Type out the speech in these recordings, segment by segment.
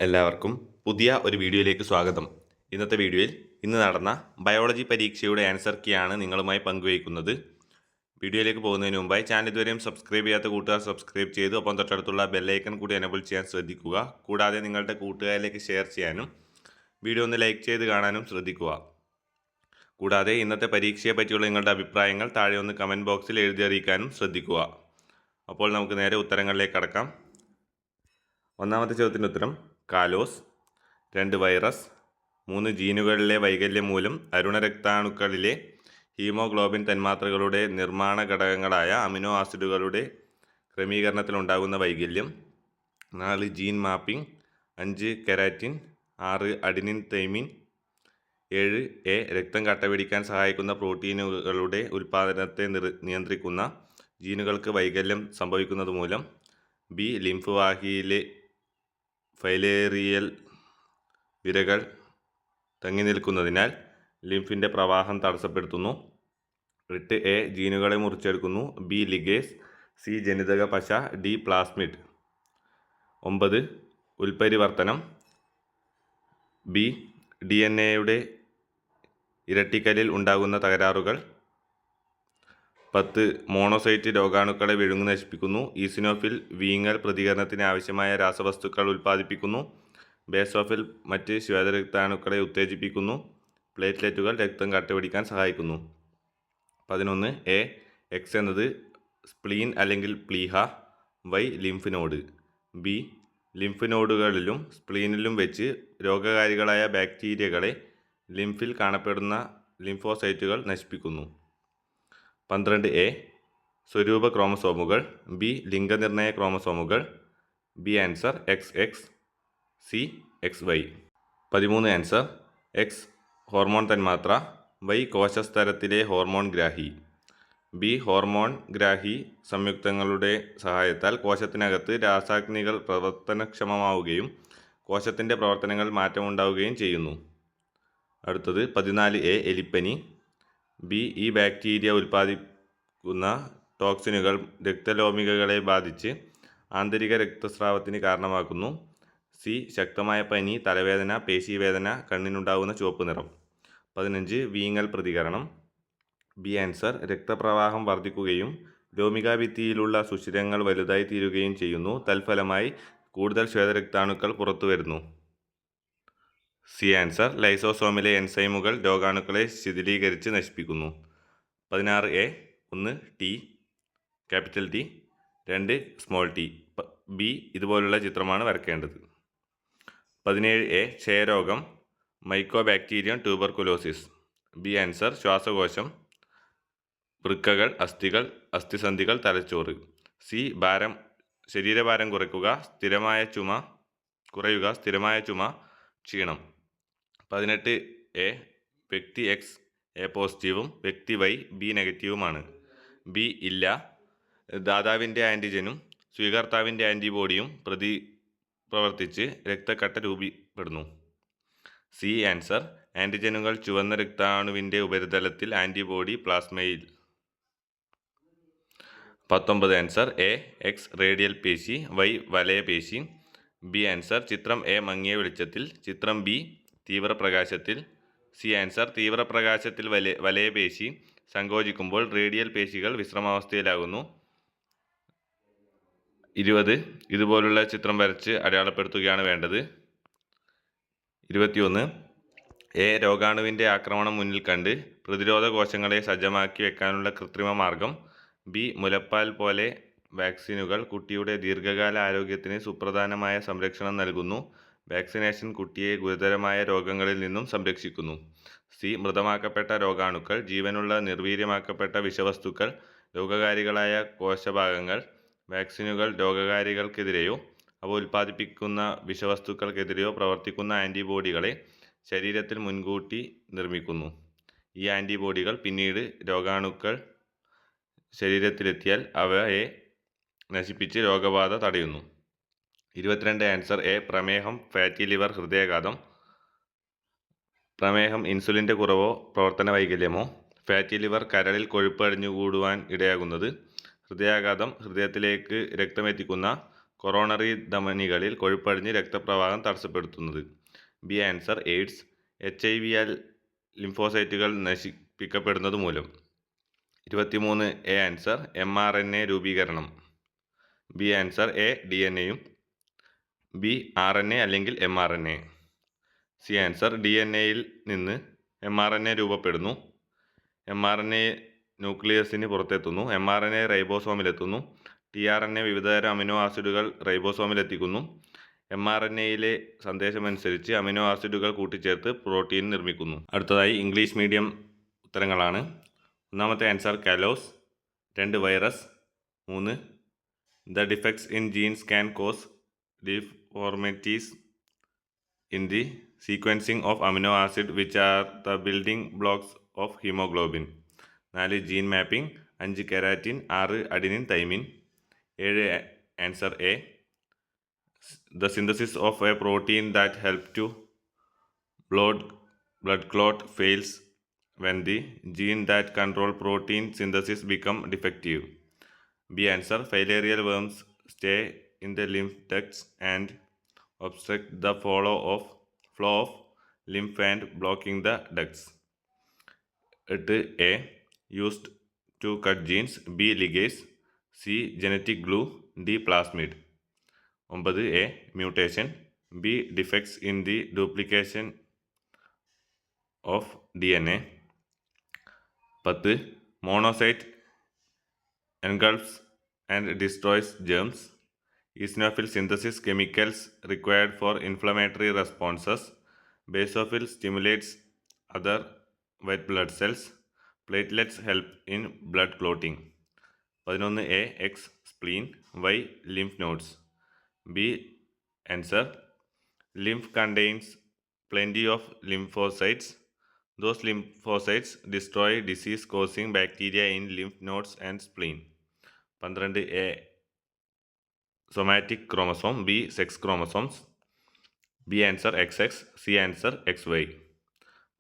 എല്ലാവർക്കും പുതിയ ഒരു വീഡിയോയിലേക്ക് സ്വാഗതം. ഇന്നത്തെ വീഡിയോയിൽ ഇന്ന് നടന്ന ബയോളജി പരീക്ഷയുടെ ആൻസർ കീയാണ് നിങ്ങളുമായി പങ്കുവയ്ക്കുന്നത്. വീഡിയോയിലേക്ക് പോകുന്നതിന് മുമ്പായി ചാനൽ ഇതുവരെയും സബ്സ്ക്രൈബ് ചെയ്യാത്ത കൂട്ടുകാർ സബ്സ്ക്രൈബ് ചെയ്തു ഒപ്പം തൊട്ടടുത്തുള്ള ബെല്ലൈക്കൺ കൂടി എനേബിൾ ചെയ്യാൻ ശ്രദ്ധിക്കുക. കൂടാതെ നിങ്ങളുടെ കൂട്ടുകാരിലേക്ക് ഷെയർ ചെയ്യാനും വീഡിയോ ഒന്ന് ലൈക്ക് ചെയ്ത് കാണാനും ശ്രദ്ധിക്കുക. കൂടാതെ ഇന്നത്തെ പരീക്ഷയെ പറ്റിയുള്ള നിങ്ങളുടെ അഭിപ്രായങ്ങൾ താഴെ ഒന്ന് കമൻറ്റ് ബോക്സിൽ എഴുതി അറിയിക്കാനും ശ്രദ്ധിക്കുക. അപ്പോൾ നമുക്ക് നേരെ ഉത്തരങ്ങളിലേക്ക് കടക്കാം. ഒന്നാമത്തെ ചോദ്യത്തിൻ്റെ ഉത്തരം കാലോസ്. 2 വൈറസ്. 3 ജീനുകളിലെ വൈകല്യം മൂലം അരുണരക്താണുക്കളിലെ ഹീമോഗ്ലോബിൻ തന്മാത്രകളുടെ നിർമ്മാണ ഘടകങ്ങളായ അമിനോ ആസിഡുകളുടെ ക്രമീകരണത്തിലുണ്ടാകുന്ന വൈകല്യം. 4 gene mapping. 5 keratin. 6 adenine thymine. 7 രക്തം കട്ടപിടിക്കാൻ സഹായിക്കുന്ന പ്രോട്ടീനുകളുടെ ഉൽപ്പാദനത്തെ നിയന്ത്രിക്കുന്ന ജീനുകൾക്ക് വൈകല്യം സംഭവിക്കുന്നത് മൂലം. ബി ലിംഫ് വാഹിയിലെ ഫൈലേറിയൽ വിരകൾ തങ്ങി നിൽക്കുന്നതിനാൽ ലിംഫിൻ്റെ പ്രവാഹം തടസ്സപ്പെടുത്തുന്നു. 8 ജീനുകളെ മുറിച്ചെടുക്കുന്നു. B ligase. സി ജനിതക പശ. D plasmid. 9 ഉൽപരിവർത്തനം. ബി DNA ഇരട്ടിക്കലിൽ ഉണ്ടാകുന്ന തകരാറുകൾ. 10 മോണോസൈറ്റ് രോഗാണുക്കളെ വിഴുങ്ങി നശിപ്പിക്കുന്നു. ഈസിനോഫിൽ വീങ്ങൽ പ്രതികരണത്തിന് ആവശ്യമായ രാസവസ്തുക്കൾ ഉൽപ്പാദിപ്പിക്കുന്നു. ബേസോഫിൽ മറ്റ് ശ്വേതരക്താണുക്കളെ ഉത്തേജിപ്പിക്കുന്നു. പ്ലേറ്റ്ലെറ്റുകൾ രക്തം കട്ടപിടിക്കാൻ സഹായിക്കുന്നു. 11 എക്സ് എന്നത് സ്പ്ലീൻ അല്ലെങ്കിൽ പ്ലീഹ. Y lymph node. B lymph നോഡുകളിലും സ്പ്ലീനിലും വെച്ച് രോഗകാരികളായ ബാക്ടീരിയകളെ ലിംഫിൽ കാണപ്പെടുന്ന ലിംഫോസൈറ്റുകൾ നശിപ്പിക്കുന്നു. 12 സ്വരൂപ ക്രോമസോമുകൾ. ബി ലിംഗനിർണയ ക്രോമസോമുകൾ. B answer XX. C XY. 13 answer X hormone തന്മാത്ര. വൈ കോശസ്തരത്തിലെ ഹോർമോൺ ഗ്രാഹി. ബി ഹോർമോൺ ഗ്രാഹി സംയുക്തങ്ങളുടെ സഹായത്താൽ കോശത്തിനകത്ത് രാസാഗ്നികൾ പ്രവർത്തനക്ഷമമാവുകയും കോശത്തിൻ്റെ പ്രവർത്തനങ്ങൾ മാറ്റമുണ്ടാവുകയും ചെയ്യുന്നു. അടുത്തത് 14 എലിപ്പനി. ബി ഈ ബാക്ടീരിയ ഉൽപ്പാദിക്കുന്ന ടോക്സിനുകൾ രക്തലോമികകളെ ബാധിച്ച് ആന്തരിക രക്തസ്രാവത്തിന് കാരണമാക്കുന്നു. സി ശക്തമായ പനി, തലവേദന, പേശീവേദന, കണ്ണിനുണ്ടാകുന്ന ചുവപ്പ് നിറം. 15 വീങ്ങൽ പ്രതികരണം. ബി ആൻസർ രക്തപ്രവാഹം വർദ്ധിക്കുകയും ലോമികാഭിത്തിയിലുള്ള സുഷിരങ്ങൾ വലുതായി തീരുകയും ചെയ്യുന്നു. തൽഫലമായി കൂടുതൽ ശ്വേതരക്താണുക്കൾ പുറത്തു വരുന്നു. സി ആൻസർ ലൈസോസോമിലെ എൻസൈമുകൾ രോഗാണുക്കളെ ശിഥിലീകരിച്ച് നശിപ്പിക്കുന്നു. 16 1 T capital T 2 small T. B ഇതുപോലുള്ള ചിത്രമാണ് വരയ്ക്കേണ്ടത്. 17 ക്ഷയരോഗം, മൈക്കോബാക്ടീരിയം ട്യൂബർകുലോസിസ്. ബി ആൻസർ ശ്വാസകോശം, വൃക്കകൾ, അസ്ഥികൾ, അസ്ഥിസന്ധികൾ, തലച്ചോറ്. സി ശരീരഭാരം കുറയുക, സ്ഥിരമായ ചുമ, ക്ഷീണം. 18 വ്യക്തി എക്സ് പോസിറ്റീവും വ്യക്തി വൈ ബി നെഗറ്റീവുമാണ്. ബി ഇല്ല. ദാതാവിൻ്റെ ആൻറ്റിജനും സ്വീകർത്താവിൻ്റെ ആൻറ്റിബോഡിയും പ്രവർത്തിച്ച് രക്തക്കട്ട രൂപപ്പെടുന്നു. സി ആൻസർ ആൻറ്റിജനുകൾ ചുവന്ന രക്താണുവിൻ്റെ ഉപരിതലത്തിൽ, ആൻറ്റിബോഡി പ്ലാസ്മയിൽ. 19 ആൻസർ എക്സ് റേഡിയൽ പേശി, വൈ വലയപേശി. ബി ആൻസർ ചിത്രം മങ്ങിയ വെളിച്ചത്തിൽ, ചിത്രം ബി തീവ്രപ്രകാശത്തിൽ. സി ആൻസർ തീവ്രപ്രകാശത്തിൽ വലയപേശി സങ്കോചിക്കുമ്പോൾ റേഡിയൽ പേശികൾ വിശ്രമാവസ്ഥയിലാകുന്നു. 20 ഇതുപോലുള്ള ചിത്രം വരച്ച് അടയാളപ്പെടുത്തുകയാണ് വേണ്ടത്. 21 രോഗാണുവിൻ്റെ ആക്രമണം മുന്നിൽ കണ്ട് പ്രതിരോധ കോശങ്ങളെ സജ്ജമാക്കി വെക്കാനുള്ള കൃത്രിമ മാർഗം. ബി മുലപ്പാൽ പോലെ വാക്സിനുകൾ കുട്ടിയുടെ ദീർഘകാല ആരോഗ്യത്തിന് സുപ്രധാനമായ സംരക്ഷണം നൽകുന്നു. വാക്സിനേഷൻ കുട്ടിയെ ഗുരുതരമായ രോഗങ്ങളിൽ നിന്നും സംരക്ഷിക്കുന്നു. സി മൃതമാക്കപ്പെട്ട രോഗാണുക്കൾ, ജീവനുള്ള നിർവീര്യമാക്കപ്പെട്ട വിഷവസ്തുക്കൾ, രോഗകാരികളായ കോശഭാഗങ്ങൾ. വാക്സിനുകൾ രോഗകാരികൾക്കെതിരെയോ അവ ഉൽപ്പാദിപ്പിക്കുന്ന വിഷവസ്തുക്കൾക്കെതിരെയോ പ്രവർത്തിക്കുന്ന ആൻറ്റിബോഡികളെ ശരീരത്തിൽ മുൻകൂട്ടി നിർമ്മിക്കുന്നു. ഈ ആൻറ്റിബോഡികൾ പിന്നീട് രോഗാണുക്കൾ ശരീരത്തിലെത്തിയാൽ അവയെ നശിപ്പിച്ച് രോഗബാധ തടയുന്നു. 22 ആൻസർ പ്രമേഹം, ഫാറ്റി ലിവർ, ഹൃദയാഘാതം. പ്രമേഹം ഇൻസുലിൻ്റെ കുറവോ പ്രവർത്തന വൈകല്യമോ. ഫാറ്റി ലിവർ കരളിൽ കൊഴുപ്പ് അടിഞ്ഞുകൂടുവാൻ ഇടയാകുന്നത്. ഹൃദയാഘാതം ഹൃദയത്തിലേക്ക് രക്തമെത്തിക്കുന്ന കൊറോണറി ധമനികളിൽ കൊഴുപ്പടിഞ്ഞ് രക്തപ്രവാഹം തടസ്സപ്പെടുത്തുന്നത്. B answer AIDS. HIV-യാൽ ലിംഫോസൈറ്റുകൾ നശിപ്പിക്കപ്പെടുന്നത് മൂലം. 23 എ ആൻസർ mRNA രൂപീകരണം. ബി ആൻസർ എ DNA-യും ബി RNA അല്ലെങ്കിൽ mRNA. സി ആൻസർ DNA-യിൽ നിന്ന് mRNA രൂപപ്പെടുന്നു. mRNA ന്യൂക്ലിയസിന് പുറത്തെത്തുന്നു. mRNA റൈബോസോമിലെത്തുന്നു. tRNA വിവിധതരം അമിനോ ആസിഡുകൾ റൈബോസോമിലെത്തിക്കുന്നു. mRNA-യിലെ സന്ദേശമനുസരിച്ച് അമിനോ ആസിഡുകൾ കൂട്ടിച്ചേർത്ത് പ്രോട്ടീൻ നിർമ്മിക്കുന്നു. അടുത്തതായി ഇംഗ്ലീഷ് മീഡിയം ഉത്തരങ്ങളാണ്. ഒന്നാമത്തെ answer callose. 2 virus. 3 the defects in genes can cause deformities in the sequencing of amino acid which are the building blocks of haemoglobin. 4 gene mapping. 5 keratin. 6 adenine thymine. 7 answer A the synthesis of a protein that help to blood clot fails when the gene that control protein synthesis become defective. B answer filarial worms stay in the lymph ducts and obstruct the flow of lymph and blocking the ducts. 8 A used to cut genes. B ligase. C genetic glue. D plasmid. 9 A mutation. B defects in the duplication of DNA. 10 monocyte engulfs and destroys germs. Eosinophil synthesis chemicals required for inflammatory responses. Basophil stimulates other white blood cells. Platelets help in blood clotting. 11 A X spleen. Y lymph nodes. B answer lymph contains plenty of lymphocytes. Those lymphocytes destroy disease-causing bacteria in lymph nodes and spleen. 12 A somatic chromosome. B sex chromosomes. B answer XX. C answer XY.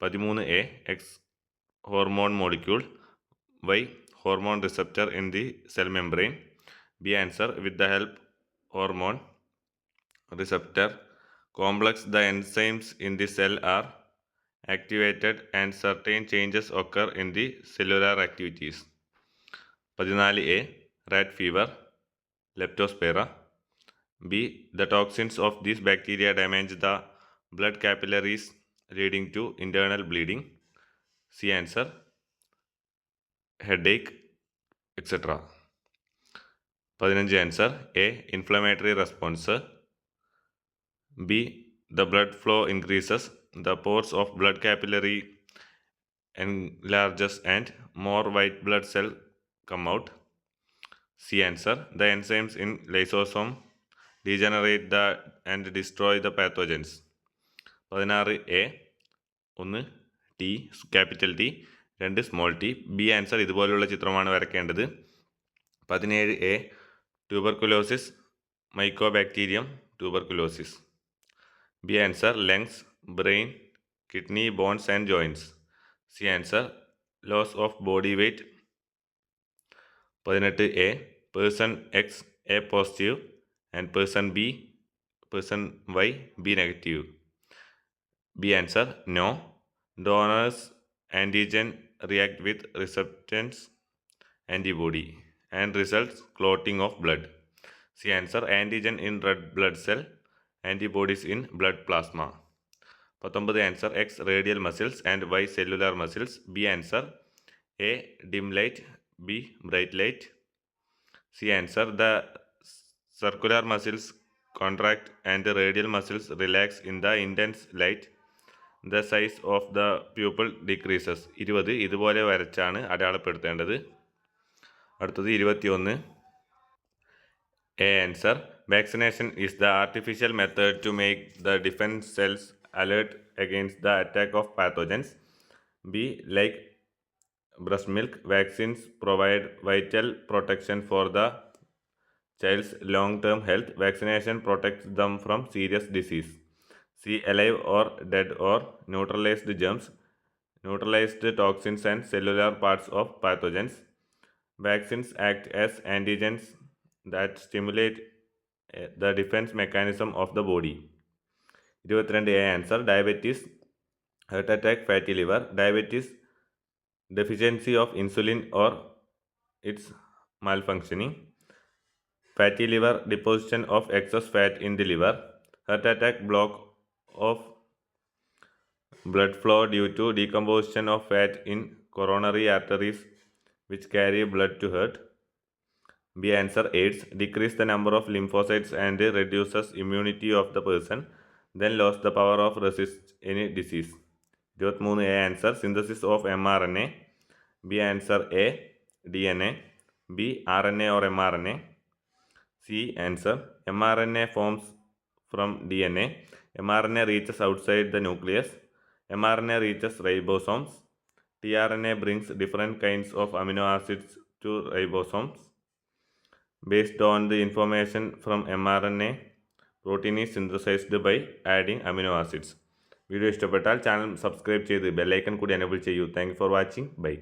13 A X hormone molecule. Y hormone receptor in the cell membrane. B answer with the help hormone receptor complex the enzymes in the cell are activated and certain changes occur in the cellular activities. 14 A rat fever. Leptospira. B the toxins of these bacteria damage the blood capillaries leading to internal bleeding. C answer headache etc. 15 answer A inflammatory response. B the blood flow increases. The pores of blood capillary enlarges and more white blood cell come out. C answer the enzymes in lysosome degenerate and destroy the pathogens. 16 A 1 T capital T 2 small t. B answer ഇതുപോലുള്ള ചിത്രമാണ് വരയ്ക്കേണ്ടത്. 17 A tuberculosis mycobacterium tuberculosis. B answer lungs, brain, kidney, bones and joints. C answer loss of body weight. 18 A person X A positive and person Y B negative. B answer no. Donors antigen react with receptors antibody and results clotting of blood. C answer antigen in red blood cell, antibodies in blood plasma. 19 answer X radial muscles and Y cellular muscles. B answer A dim light. B bright light. C answer the circular muscles contract and the radial muscles relax in the intense light. The size of the pupil decreases. 20 ഇതുപോലെ വരച്ചാണ് അടയാളപ്പെടുത്തേണ്ടത്. അടുത്തത് 21 A answer vaccination is the artificial method to make the defense cells alert against the attack of pathogens. B like breast milk, vaccines provide vital protection for the child's long-term health. Vaccination protects them from serious disease. C alive or dead or neutralized germs, neutralized toxins and cellular parts of pathogens. Vaccines act as antigens that stimulate the defense mechanism of the body. 22 A answer, diabetes, heart attack, fatty liver. Diabetes, deficiency of insulin or its malfunctioning. Fatty liver, deposition of excess fat in the liver. Heart attack, block of blood flow due to decomposition of fat in coronary arteries which carry blood to heart. B answer, AIDS, decrease the number of lymphocytes and reduces immunity of the person, then lost the power of resist any disease. 23 A answer, synthesis of mRNA. B answer A, DNA. B, RNA or mRNA. C answer, mRNA forms from DNA. mRNA reaches outside the nucleus. mRNA reaches ribosomes. tRNA brings different kinds of amino acids to ribosomes. Based on the information from mRNA, protein is synthesized by adding amino acids. Video ഇഷ്ടപ്പെട്ടാൽ channel subscribe ചെയ്ത് bell icon കൂടി enable ചെയ്യൂ. Thank you for watching. By.